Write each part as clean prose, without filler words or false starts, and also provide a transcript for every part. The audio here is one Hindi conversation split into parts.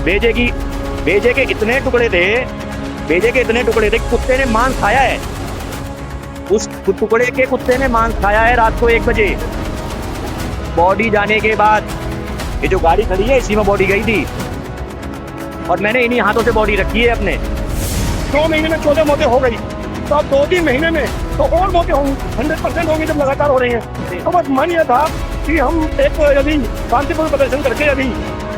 भेजे की भेजे के इतने टुकड़े थे, भेजे के इतने टुकड़े थे कि कुत्ते ने मांस खाया है। उस टुकड़े के कुत्ते ने मांस खाया है रात को 1 बजे। बॉडी जाने के बाद ये जो गाड़ी खड़ी है इसी में बॉडी गई थी और मैंने इन्हीं हाथों से बॉडी रखी है अपने। 2 महीने में 14 मौतें हो गई, तो अब 2-3 महीने में तो और मौतें होंगी, 100% होंगी जब लगातार हो रही हैं। तो बस मन ये था कि हम एक यदि शांतिपूर्ण प्रदर्शन करके यदि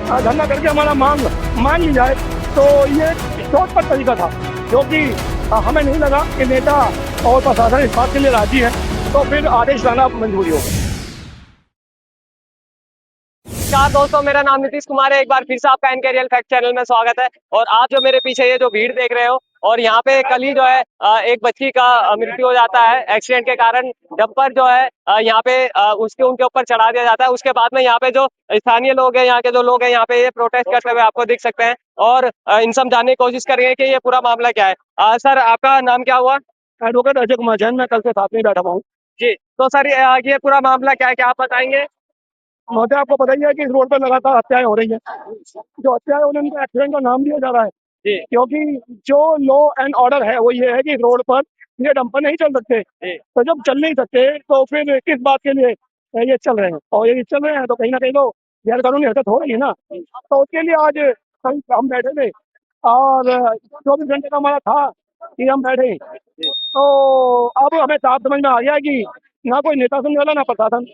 धरना करके हमारा मांग मान ली जाए, तो ये शॉर्टकट तरीका था, जो कि हमें नहीं लगा कि नेता और प्रशासन इस बात के लिए राजी है, तो फिर आदेश लाना मंजूरी होगा। नमस्कार दोस्तों, मेरा नाम नीतीश कुमार है। एक बार फिर से आपका एनके रियल फैक्ट चैनल में स्वागत है। और आप जो मेरे पीछे ये जो भीड़ देख रहे हो, और यहाँ पे कल ही जो है एक बच्ची का मृत्यु हो जाता है एक्सीडेंट के कारण। डंपर जो है यहाँ पे उसके उनके ऊपर चढ़ा दिया जाता है। उसके बाद में यहाँ पे जो स्थानीय लोग हैं, यहाँ के जो लोग हैं, यहाँ पे ये प्रोटेस्ट करते हुए आपको दिख सकते हैं और इन समझाने की कोशिश करेंगे कि ये पूरा मामला क्या है। सर, आपका नाम क्या हुआ? एडवोकेट अजय कुमार जैन, मैं कल से साथ में बैठा हुआ हूँ जी। तो सर, ये पूरा मामला क्या है, क्या आप बताएंगे? महोदय, आपको पता ही है कि इस रोड पर लगातार हत्याएं हो रही हैं। जो हत्याएं हो रही हैं, उनको एक्सीडेंट का नाम दिया जा रहा है, जी क्योंकि जो लॉ एंड ऑर्डर है वो ये है कि इस रोड पर ये डंपर नहीं चल सकते। जी तो जब चल नहीं सकते तो फिर किस बात के लिए ये चल रहे हैं, और ये चल रहे हैं तो कहीं ना कहीं तो गैर कानूनी हरकत हो रही है ना। तो उसके लिए आज हम बैठे थे, और 24 घंटे का हमारा था कि हम बैठे। तो अब हमें साफ समझ में आ गया कि ना कोई नेता सुनने वाला, ना प्रशासन।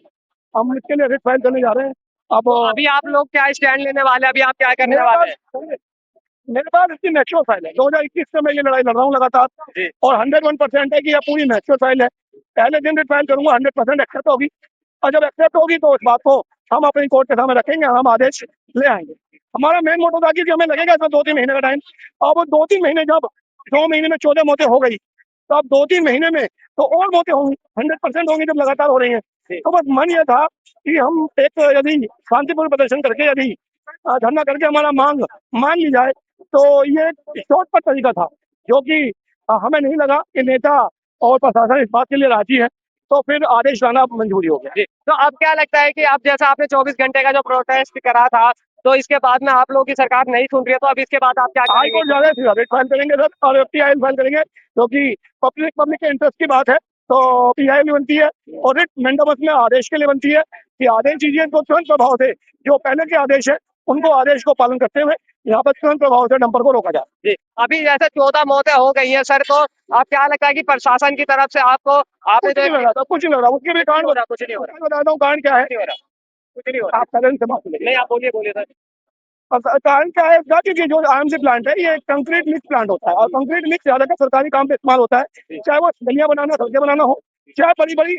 हम इसके लिए रिट फाइल करने जा रहे हैं। अब तो अभी आप लोग क्या स्टैंड लेने वाले हैं? अभी आप क्या करने मेरे वाले हैं? पास मेरे पास इसकी मैच्योर फाइल है, 2021 से मैं ये लड़ाई लड़ रहा हूँ लगातार, जी और 101% है कि यह पूरी मैच्योर फाइल है। पहले दिन रिट फाइल करूंगा, 100% एक्सेप्ट होगी, और जब एक्सेप्ट होगी तो उस बात को हम अपनी कोर्ट के सामने रखेंगे, हम आदेश ले आएंगे। हमारा मेन मोटो था कि हमें लगेगा इसमें 2-3 महीने का टाइम, और वो 2-3 महीने, जब 2 महीने में 14 मौतें हो गई, तो अब 2-3 महीने में तो और मौतें होंगी, 100% होंगी जब लगातार हो रही हैं। तो बस मन ये था कि हम एक यदि शांतिपूर्ण प्रदर्शन करके यदि धरना करके हमारा मांग मान ली जाए, तो ये शॉर्टकट तरीका था, जो कि हमें नहीं लगा कि नेता और प्रशासन इस बात के लिए राजी है, तो फिर आदेश लाना मंजूरी हो गया। जी। तो अब क्या लगता है कि अब जैसा आपने 24 घंटे का जो प्रोटेस्ट करा था, तो इसके बाद में आप लोगों की सरकार नहीं सुन रही है, तो अब इसके बाद आप क्या हाई करेंगे? कोर्ट जा रहे थे, रिट फाइल करेंगे सर, और पीआई फाइल करेंगे, क्योंकि पब्लिक के इंटरेस्ट की बात है, तो पीआई भी बनती है, और रिट मैंडेमस में आदेश के लिए बनती है कि आदेश दीजिए तो तुरंत प्रभाव से जो पहले के आदेश है उनको आदेश को पालन करते हुए यहाँ पर तुरंत प्रभाव से डंपर को रोका जाए। जी। अभी जैसे 14 मौतें हो गई हैं सर, तो आप क्या लगता है कि प्रशासन की तरफ से आपको आपने कुछ नहीं लग रहा था, कुछ नहीं लग रहा, उसके भी कारण कुछ नहीं हो रहा, बताता हूँ कारण क्या है। कुछ नहीं हो रहा, कुछ नहीं हो रहा। आप करेंट से बात करें। नहीं, आप बोलिए बोलिए सर। कारण क्या है इसका, क्योंकि जो आईएमसी प्लांट है ये कंक्रीट मिक्स प्लांट होता है, और कंक्रीट मिक्स ज्यादातर सरकारी काम पे इस्तेमाल होता है, चाहे वो गलियां बनाना, सड़कें बनाना हो, चाहे बड़ी बड़ी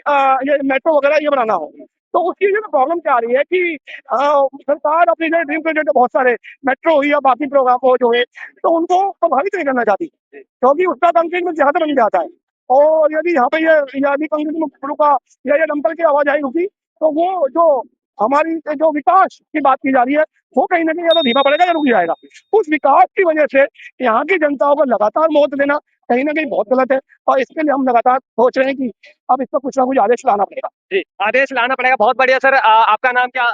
ये मेट्रो वगैरह ये बनाना हो। तो उसकी जो प्रॉब्लम क्या आ रही है कि सरकार अपनी जो ड्रीम प्रोजेक्ट बहुत सारे मेट्रो हुई या बाकी प्रोग्राम हो जो है, तो उनको प्रभावित नहीं करना चाहती, क्योंकि उसका कंक्रीट में ज्यादा बन जाता है। और यदि यहाँ पे ये यदि कंक्रीट में रुका या ये डंपर की आवाज आई रुकी, तो वो जो हमारी जो विकास की बात की जा रही है वो कहीं ना कहीं या तो धीमा पड़ेगा या रुक जाएगा। उस विकास की वजह से यहाँ की जनताओं को लगातार मौत देना कहीं ना कहीं बहुत गलत है, और इसके लिए हम लगातार सोच रहे हैं कि अब इस पर कुछ ना कुछ आदेश लाना पड़ेगा। जी, आदेश लाना पड़ेगा। बहुत बढ़िया सर। आपका नाम क्या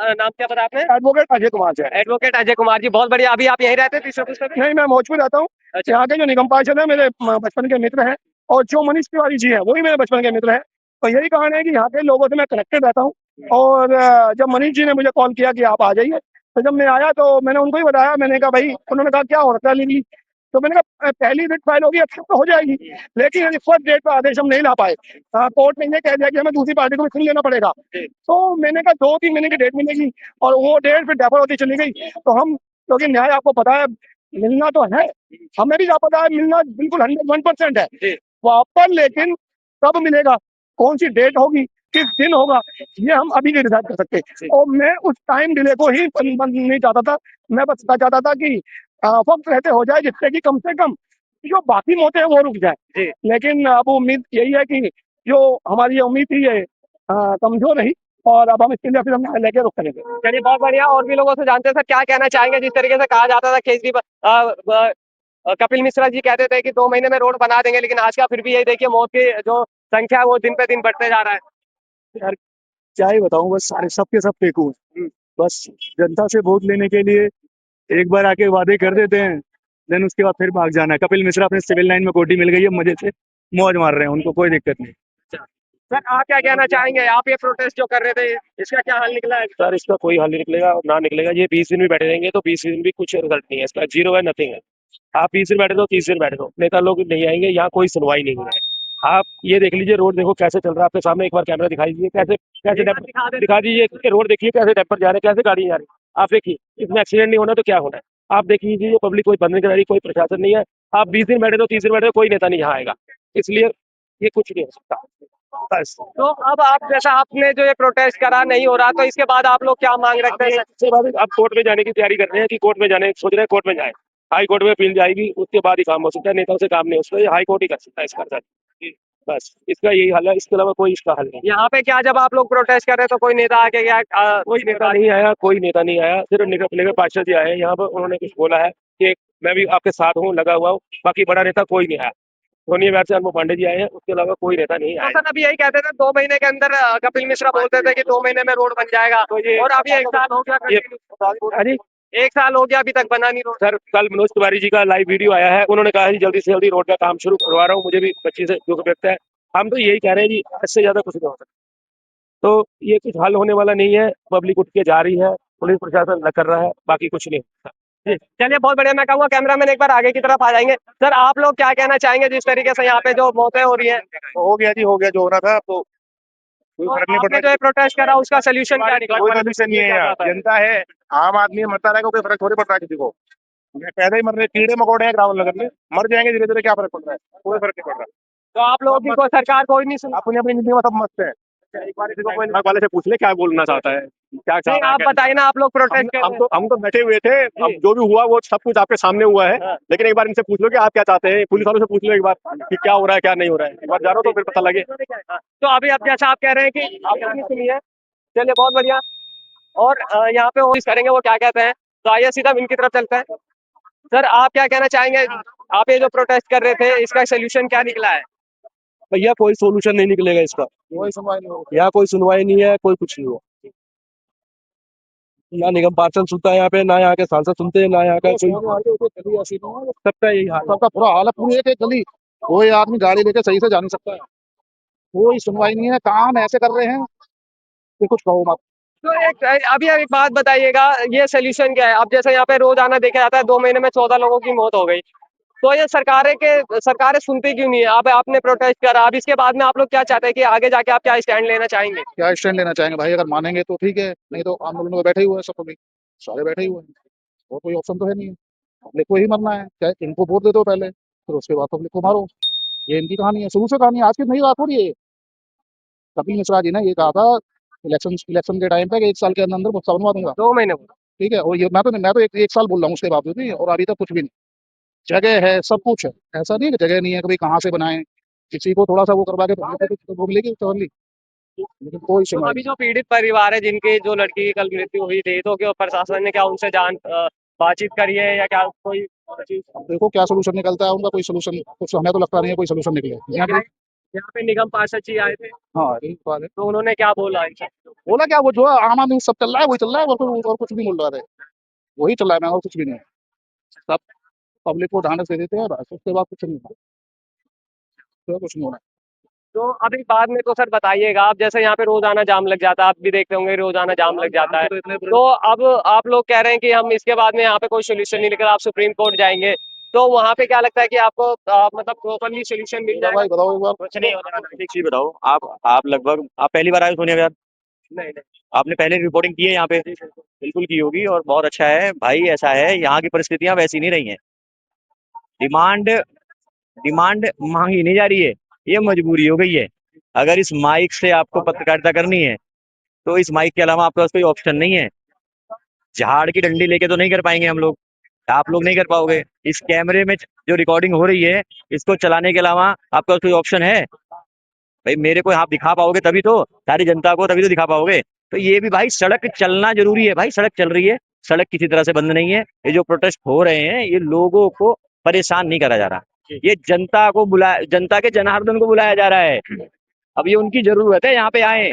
बताया आपने? एडवोकेट अजय कुमार जैन। एडवोकेट अजय कुमार जी, बहुत बढ़िया। अभी आप यहीं रहते हैं तीसरे पुष्कर में? नहीं, मैं मौजूद रहता हूँ। अच्छा। यहाँ के जो निगम पार्षद है मेरे बचपन के मित्र हैं, और जो मनीष तिवारी जी है वही मेरे बचपन के मित्र हैं। तो यही कारण है कि यहाँ के लोगों से मैं कनेक्टेड रहता हूँ। और जब मनीष जी ने मुझे कॉल किया कि आप आ जाइए, तो जब मैं आया तो मैंने उनको ही बताया। मैंने कहा भाई, उन्होंने कहा क्या हो रखा है लीगली, तो मैंने कहा पहली रिट फाइल होगी, एक्सेप्ट तो हो जाएगी, लेकिन यदि फर्स्ट डेट पर आदेश हम नहीं ला पाए, कोर्ट ने ये कह दिया कि हमें दूसरी पार्टी को भी सुन लेना पड़ेगा। तो मैंने कहा 2-3 महीने की डेट मिलेगी, और वो डेट फिर डेफर होती चली गई। तो हम, क्योंकि न्याय आपको पता है मिलना तो है, हमें भी क्या पता है मिलना बिल्कुल 101% है वहाँ पर, लेकिन कब मिलेगा, कौन सी डेट होगी, किस दिन होगा, ये हम अभी नहीं डिसाइड कर सकते। और मैं उस टाइम डिले को ही नहीं चाहता था। मैं बस चाहता था कि वक्त रहते हो जाए, जिससे कि कम से कम जो बाकी मौतें हैं वो रुक जाए। लेकिन अब उम्मीद यही है कि जो हमारी ये उम्मीद थी ये कमजोर रही, और अब हम इसके लिए फिर हम लेके रुक करेंगे। चलिए, बहुत बढ़िया। और भी लोगों से जानते हैं सर, क्या कहना चाहेंगे? जिस तरीके से कहा जाता था केजरीवाल, कपिल मिश्रा जी कहते थे कि 2 महीने में रोड बना देंगे, लेकिन आज का फिर भी यही देखिए, मौत की जो संख्या है वो दिन पे दिन बढ़ते जा रहा है। यार क्या ही बताऊं, बस सारे सबके सब फेंकू हैं। बस जनता से वोट लेने के लिए एक बार आके वादे कर देते हैं, देन उसके बाद फिर भाग जाना है। कपिल मिश्रा अपने सिविल लाइन में कोठी मिल गई है, मजे से मौज मार रहे हैं, उनको कोई दिक्कत नहीं। सर आप क्या कहना चाहेंगे, आप ये प्रोटेस्ट जो कर रहे थे इसका क्या हल निकला है? सर इसका कोई हल नहीं निकलेगा और ना निकलेगा। ये 20 दिन भी बैठे रहेंगे तो 20 दिन भी कुछ रिजल्ट नहीं है इसका, जीरो है, नथिंग है। आप 20 दिन बैठे तो 30 दिन बैठे दो, नेता लोग नहीं आएंगे, यहाँ कोई सुनवाई नहीं हो रहा है। आप ये देख लीजिए, रोड देखो कैसे चल रहा है आपके सामने, एक बार कैमरा दिखाई दीजिए, कैसे कैसे दिखा दीजिए कि रोड देखिए कैसे टेम्पर जा रहे हैं, कैसे गाड़ी जा रही है। आप देखिए, इसमें एक्सीडेंट नहीं होना तो क्या होना है। आप देख लीजिए, पब्लिक कोई बंद नहीं करा रही, कोई प्रशासन नहीं है। आप 20 दिन बैठे तो 30 दिन बैठे तो कोई नेता नहीं यहाँ आएगा, इसलिए ये कुछ नहीं हो सकता बस। तो अब आप जैसा आपने जो ये प्रोटेस्ट करा नहीं हो रहा, तो इसके बाद आप लोग क्या मांग रखते हैं? इसके बाद अब कोर्ट में जाने की तैयारी कर रहे हैं कि कोर्ट में जाने सोच रहे हैं, कोर्ट में जाए, हाई कोर्ट में अपील जाएगी, उसके बाद ही काम हो सकता है। नेताओं से काम नहीं हो सकता, ये हाई कोर्ट ही कर सकता है इसका सर। बस इसका यही हल है, इसके अलावा कोई इसका हल नहीं। यहाँ पे क्या जब आप लोग प्रोटेस्ट कर रहे हैं तो कोई नेता आके क्या कोई नेता नहीं आया, कोई नेता नहीं आया, सिर्फ निगम पार्षद जी आए हैं यहाँ पर। उन्होंने कुछ बोला है कि मैं भी आपके साथ हूँ, लगा हुआ हूँ, बाकी बड़ा नेता कोई नहीं आया। सोनिया गांधी से अनमोल पांडे जी आए हैं, उसके अलावा कोई नेता नहीं तो आया। सर अभी यही कहते थे 2 महीने के अंदर कपिल मिश्रा बोलते थे कि 2 महीने में रोड बन जाएगा, तो ये और अभी 1 साल हो गया ये continue। हाँ जी 1 साल हो गया अभी तक बना नहीं रोड। सर, कल मनोज तिवारी जी का लाइव वीडियो आया है, उन्होंने कहा है जल्दी से जल्दी रोड का काम शुरू करवा रहा हूँ, मुझे भी बच्ची से दुख व्यक्त है। हम तो यही कह रहे हैं जी, इससे ज्यादा कुछ नहीं हो सकता। तो ये कुछ हल होने वाला नहीं है, पब्लिक उठ के जा रही है, पुलिस प्रशासन न कर रहा है, बाकी कुछ नहीं होता। जी, चलिए बहुत बढ़िया। मैं कहूँगा कैमरामैन एक बार आगे की तरफ आ जाएंगे। सर आप लोग क्या कहना चाहेंगे जिस तरीके से यहाँ पे जो मौतें हो रही है? हो गया जी, हो गया, जो होना था। तो कोई तो फर्क नहीं आपने पड़ता। जो ये प्रोटेस्ट करा उसका सोल्यूशन क्या निकला? कोई सोल्यूशन नहीं है यार, जनता है, आम आदमी मरता रहेगा, कोई फर्क थोड़ी पड़ रहा है किसी को। पैदा ही मर रहे, कीड़े मकोड़े हैं रावल नगर में, मर जाएंगे धीरे धीरे, क्या फर्क पड़ रहा है? कोई फर्क नहीं पड़ रहा। तो आप लोगों की कोई सरकार कोई नहीं सुन। अपनी अपनी जिंदगी में सब मस्त है। एक बार किसी को कोई वाले से पूछ ले क्या बोलना चाहता है, क्या चाह नहीं रहा है, आप क्या बताइए ना, आप लोग प्रोटेस्ट कर रहे हैं। हम तो बैठे हुए थे। अब जो भी हुआ वो सब कुछ आपके सामने हुआ है। हाँ। लेकिन एक बार इनसे पूछ लो कि आप क्या चाहते हैं, पुलिस वालों से पूछ लो एक बार कि क्या हो रहा है क्या नहीं हो रहा है। एक बार जानो तो फिर पता लगे। तो अभी आप जैसा आप कह रहे हैं कि आपने नहीं सुनी है, चलिए बहुत बढ़िया। और यहाँ पे वो करेंगे वो क्या कहते हैं, तो आइए सीधा इनकी तरफ चलते हैं। सर आप क्या कहना चाहेंगे, आप ये जो प्रोटेस्ट कर रहे थे इसका सोल्यूशन क्या निकला है? भैया कोई सोल्यूशन नहीं निकलेगा इसका, कोई सुनवाई नहीं हो यहाँ कोई सुनवाई नहीं है, कोई कुछ नहीं हो। ना निगम पार्षद सुनता है यहाँ पे, ना यहाँ के सांसद सुनते हैं, ना यहाँ का कोई। सबका यही हाल है। सबका पूरा हाल है, पूरी एक एक गली कोई आदमी गाड़ी लेके सही से जा नहीं सकता है। कोई सुनवाई नहीं है, काम ऐसे कर रहे हैं कि कुछ कहो मत। तो अभी एक बात बताइएगा, ये सोल्यूशन क्या है? अब जैसे यहाँ पे रोज आना देखा जाता है, 2 महीने में 14 लोगों की मौत हो गई, तो ये सरकारें सुनती क्यों नहीं है? अब आपने प्रोटेस्ट करा, अब इसके बाद में आप लोग क्या चाहते हैं कि आगे जाके आप क्या स्टैंड लेना चाहेंगे? क्या स्टैंड लेना चाहेंगे भाई? अगर मानेंगे तो ठीक है, नहीं तो आंदोलन में बैठे ही हुए हैं, सब भी सारे बैठे ही हुए हैं, और कोई ऑप्शन तो है नहीं है। पब्लिक को ही मरना है, चाहे इनको वोट दे दो पहले, फिर उसके बाद पब्लिक को मारो। ये इनकी कहानी है, शुरू से कहानी है, आज की नई बात थोड़ी है ये। कपिल मिश्रा जी ने ये कहा था इलेक्शन के टाइम पे कि 1 साल के अंदर अंदर बक्सा बनवा दूंगा। 2 महीने में। ठीक है, और ये मैं तो एक साल बोल रहा हूँ उसके बावजूद भी, और अभी तक कुछ भी नहीं। जगह है, सब कुछ है, ऐसा नहीं है कि जगह नहीं है, कभी कहाँ से बनाए। किसी को थोड़ा सा वो करवा के तो वो मिलेगी तसल्ली, लेकिन कोई तो सुनवाई अभी जो पीड़ित परिवार है जिनकी जो लड़की की कल मृत्यु हुई थी, तो क्या प्रशासन ने क्या उनसे बातचीत करी है या क्या कोई चीज? नहीं। देखो क्या सोल्यूशन निकलता है उनका, कोई सोल्यूशन कुछ हमें तो लगता नहीं है कोई सोल्यूशन निकले यहाँ पे। यहाँ पे निगम पार्षद जी आए थे, हाँ यही बात है। तो उन्होंने क्या बोला इन सब? बोला क्या, वो जो आम आदमी सब चल रहा है वही चल रहा है, और कुछ नहीं बोल रहा है, वही चल रहा है, मैं और कुछ भी नहीं। सब पब्लिक को ढांढस दे देते हैं बस, उसके बाद कुछ नहीं होता, उसके बाद कुछ नहीं होना। तो अभी बाद में तो सर बताइएगा, आप जैसे यहाँ पे रोजाना जाम लग जाता है, आप भी देखते होंगे रोजाना जाम लग जाता है, तो अब आप लोग कह रहे हैं कि हम इसके बाद में यहाँ पे कोई सोल्यूशन नहीं लेकर आप सुप्रीम कोर्ट जाएंगे, तो वहाँ पे क्या लगता है कि आपको मतलब प्रॉपरली सोल्यूशन मिल जाएगा? भाई बताओ एक बार। कुछ नहीं होता। एक चीज बताओ, आप लगभग आप पहली बार आए हो सोनिया विहार? नहीं नहीं। आपने पहले रिपोर्टिंग की है यहाँ पे? बिल्कुल की होगी, और बहुत अच्छा है भाई। ऐसा है, यहाँ की परिस्थितियां वैसी नहीं रही हैं। डिमांड डिमांड मांगी नहीं जा रही है, ये मजबूरी हो गई है। अगर इस माइक से आपको पत्रकारिता करनी है तो इस माइक के अलावा आपके पास कोई ऑप्शन नहीं है। झाड़ की डंडी लेके तो नहीं कर पाएंगे हम लोग, आप लोग नहीं कर पाओगे। इस कैमरे में जो रिकॉर्डिंग हो रही है, इसको चलाने के अलावा आपका कोई ऑप्शन है? भाई मेरे को आप दिखा पाओगे तभी तो, सारी जनता को तभी तो दिखा पाओगे। तो ये भी भाई, सड़क चलना जरूरी है भाई, सड़क चल रही है, सड़क किसी तरह से बंद नहीं है। ये जो प्रोटेस्ट हो रहे हैं, ये लोगों को परेशान नहीं करा जा रहा, ये जनता के जनार्दन को बुलाया जा रहा है। अब ये उनकी जरूरत है यहाँ पे आए।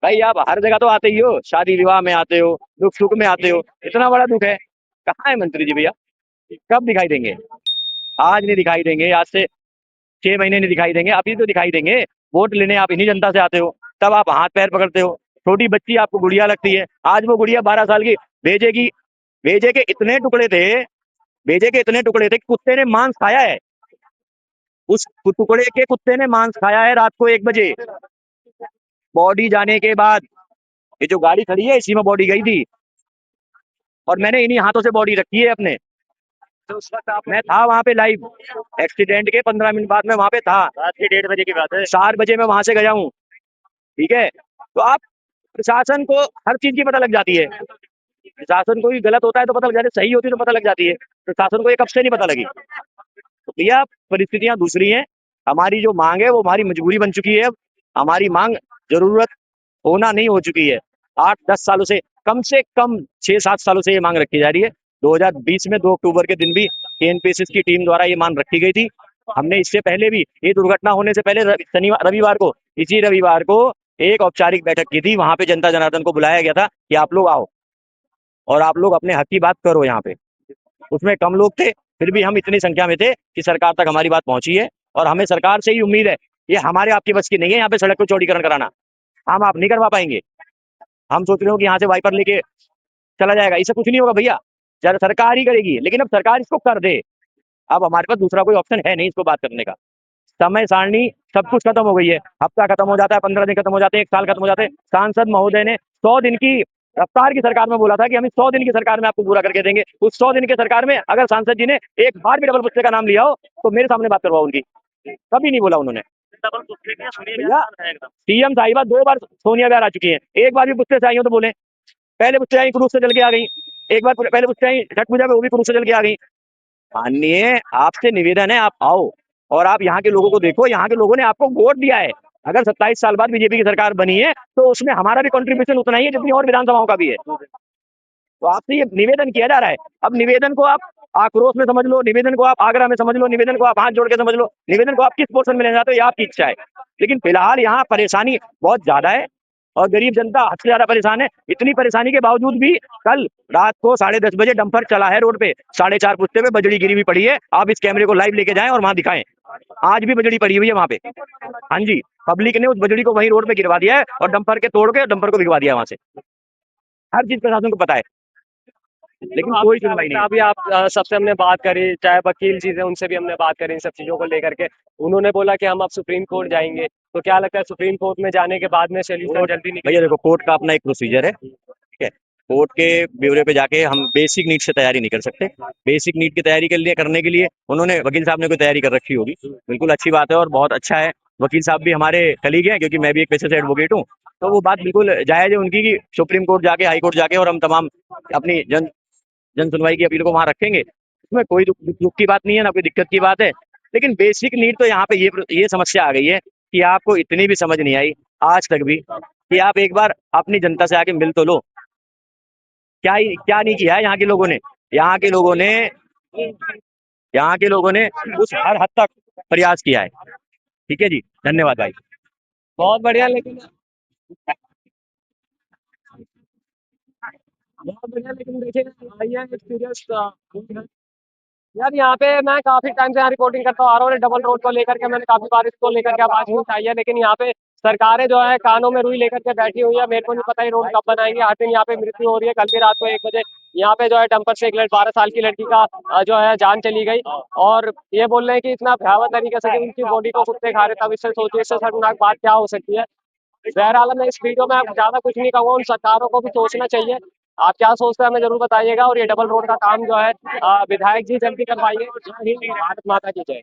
भाई आप हर जगह तो आते ही हो, शादी विवाह में आते हो, दुख सुख में आते हो, इतना बड़ा दुख है, कहाँ है मंत्री जी भैया? कब दिखाई देंगे? आज नहीं दिखाई देंगे, आज से 6 महीने नहीं दिखाई देंगे, अभी तो दिखाई देंगे। वोट लेने आप इन्हीं जनता से आते हो, तब आप हाथ पैर पकड़ते हो। छोटी बच्ची आपको गुड़िया लगती है, आज वो गुड़िया 12 साल की भेजे की भेजे के इतने टुकड़े थे, भेजे के इतने टुकड़े थे कि कुत्ते ने मांस खाया है। उस टुकड़े के कुत्ते ने मांस खाया है रात को 1 बजे। बॉडी जाने के बाद ये जो गाड़ी खड़ी है इसी में बॉडी गई थी, और मैंने इन्हीं हाथों से बॉडी रखी है अपने। तो उस वक्त मैं था वहां पे लाइव, एक्सीडेंट के 15 मिनट बाद में वहां पे था। रात के 1:30 बजे की बात है, 4 बजे मैं वहां से गया हूँ। ठीक है, तो आप प्रशासन को हर चीज की पता लग जाती है। प्रशासन को भी गलत होता है तो पता लग जाती है, सही होती है तो पता लग जाती है। प्रशासन को ये कब से नहीं पता लगी? तो भैया परिस्थितियां दूसरी हैं। हमारी जो मांग है वो हमारी मजबूरी बन चुकी है। अब हमारी मांग जरूरत होना नहीं हो चुकी है। 8-10 सालों से कम 6-7 सालों से ये मांग रखी जा रही है। 2020 में 2 अक्टूबर के दिन भी केएनपीएसएस की टीम द्वारा ये मांग रखी गई थी। हमने इससे पहले भी, ये दुर्घटना होने से पहले इसी रविवार को एक औपचारिक बैठक की थी। वहां पे जनता जनार्दन को बुलाया गया था कि आप लोग आओ और आप लोग अपने हक की बात करो यहाँ पे। उसमें कम लोग थे, फिर भी हम इतनी संख्या में थे कि सरकार तक हमारी बात पहुंची है, और हमें सरकार से ही उम्मीद है। ये हमारे आपकी बस की नहीं है यहाँ पे सड़क को चौड़ीकरण कराना, हम आप नहीं करवा पाएंगे। हम सोच रहे हो कि यहाँ से वाइपर लेके चला जाएगा, इससे कुछ नहीं होगा भैया, सरकार ही करेगी। लेकिन अब सरकार इसको कर दे, अब हमारे पास दूसरा कोई ऑप्शन है नहीं इसको बात करने का। समय सारणी सब कुछ खत्म हो गई है, हफ्ता खत्म हो जाता है, 15 दिन खत्म हो जाते हैं, 1 साल खत्म हो जाते हैं। सांसद महोदय ने 100 दिन की रफ्तार की सरकार में बोला था कि हम इस 100 दिन की सरकार में आपको पूरा करके देंगे। उस 100 दिन की सरकार में अगर सांसद जी ने एक बार भी डबल पुस्ते का नाम लिया हो तो मेरे सामने बात करवाओ उनकी, कभी नहीं बोला उन्होंने। भैया सीएम साहिबा 2 बार सोनिया बिहार आ चुकी है, एक बार भी पुस्ते से आई हो तो बोले। पहले पुस्ते आई क्रूज से चल के आ गई, एक बार पहले पुस्ते आई छठ पूजा में, वो भी क्रूज से चल के आ गई। माननीय आपसे निवेदन है, आप आओ और आप यहाँ के लोगों को देखो। यहाँ के लोगों ने आपको वोट दिया है। अगर 27 साल बाद बीजेपी की सरकार बनी है तो उसमें हमारा भी कंट्रीब्यूशन उतना ही है जितनी और विधानसभाओं का भी है। तो आपसे ये निवेदन किया जा रहा है। अब निवेदन को आप आक्रोश में समझ लो, निवेदन को आप आग्रह में समझ लो, निवेदन को आप हाथ जोड़ के समझ लो, निवेदन को आप किस पोर्शन में ले जाते हो ये आपकी इच्छा है। लेकिन फिलहाल यहाँ परेशानी बहुत ज्यादा है और गरीब जनता हद से ज्यादा परेशान है। इतनी परेशानी के बावजूद भी कल रात को 10:30 बजे डंपर चला है रोड पे, 4.5 पुस्ते पे बजड़ी गिरी हुई पड़ी है। आप इस कैमरे को लाइव लेके जाएं और वहां दिखाएं, आज भी बजड़ी पड़ी हुई है वहां पे। हाँ जी, पब्लिक ने उस बजड़ी को वहीं रोड पे गिरवा दिया है और डंपर के तोड़ के डंपर को भिगवा दिया वहां से। हर चीज प्रशासन को पता है, लेकिन तो कोई सुनवाई नहीं है। अभी आप सबसे हमने बात करी, चाहे वकील जी थे उनसे भी हमने बात करी इन सब चीजों को लेकर के। उन्होंने बोला कि हम अब सुप्रीम कोर्ट जाएंगे। तो क्या लगता है सुप्रीम कोर्ट में जाने के बाद में सोल्यूशन जल्दी निकल? भैया देखो, कोर्ट का अपना एक प्रोसीजर है, ठीक है। कोर्ट के ब्यूरो पे जाके हम बेसिक नीड से तैयारी नहीं कर सकते। बेसिक नीड की तैयारी करने के लिए उन्होंने, वकील साहब ने कोई तैयारी कर रखी होगी, बिल्कुल अच्छी बात है और बहुत अच्छा है। वकील साहब भी हमारे कलीग हैं, क्योंकि मैं भी एक पेशे से एडवोकेट हूँ। तो वो बात बिल्कुल जायज है उनकी कि सुप्रीम कोर्ट जाके, हाई कोर्ट जाके, और हम तमाम अपनी जन सुनवाई की अपील को वहां रखेंगे। इसमें कोई दुख की बात नहीं है, ना कोई दिक्कत की बात है। लेकिन बेसिक नीड तो यहाँ पे ये समस्या आ गई है कि आपको इतनी भी समझ नहीं आई आज तक भी कि आप एक बार अपनी जनता से आके मिल तो लो। क्या नहीं किया है यहाँ के लोगों ने। यहाँ के लोगों ने उस हर हद तक प्रयास किया है। ठीक है जी, धन्यवाद भाई। बहुत बढ़िया, लेकिन देखिए भैया एक्सपीरियंस यार, यहाँ पे मैं काफी टाइम से यहाँ रिपोर्टिंग करता आ रहा हूँ। डबल रोड को लेकर के मैंने काफी बार इसको लेकर के आवाज उठाई है, लेकिन यहाँ पे सरकारें जो है कानों में रुई लेकर के बैठी हुई है। मेरे को नहीं पता ये रोड कब बनाएंगे। हर दिन यहाँ पे मृत्यु हो रही है। कल भी रात को 1 बजे यहाँ पे जो है डंपर से एक 12 साल की लड़की का जो है जान चली गई। और ये बोल रहे हैं कि इतना भयावह तरीके से कि उनकी बॉडी को कुत्ते खा रहे, तब इससे सोचिए इससे शर्मनाक बात क्या हो सकती है। बहरहाल मैं इस वीडियो में आप ज्यादा कुछ नहीं कहूँगा, उन सरकारों को भी सोचना चाहिए। आप क्या सोचते हैं हमें जरूर बताइएगा। और ये डबल रोड का काम जो है विधायक जी जल्दी करवाइए। जय हिंद, भारत माता की जय।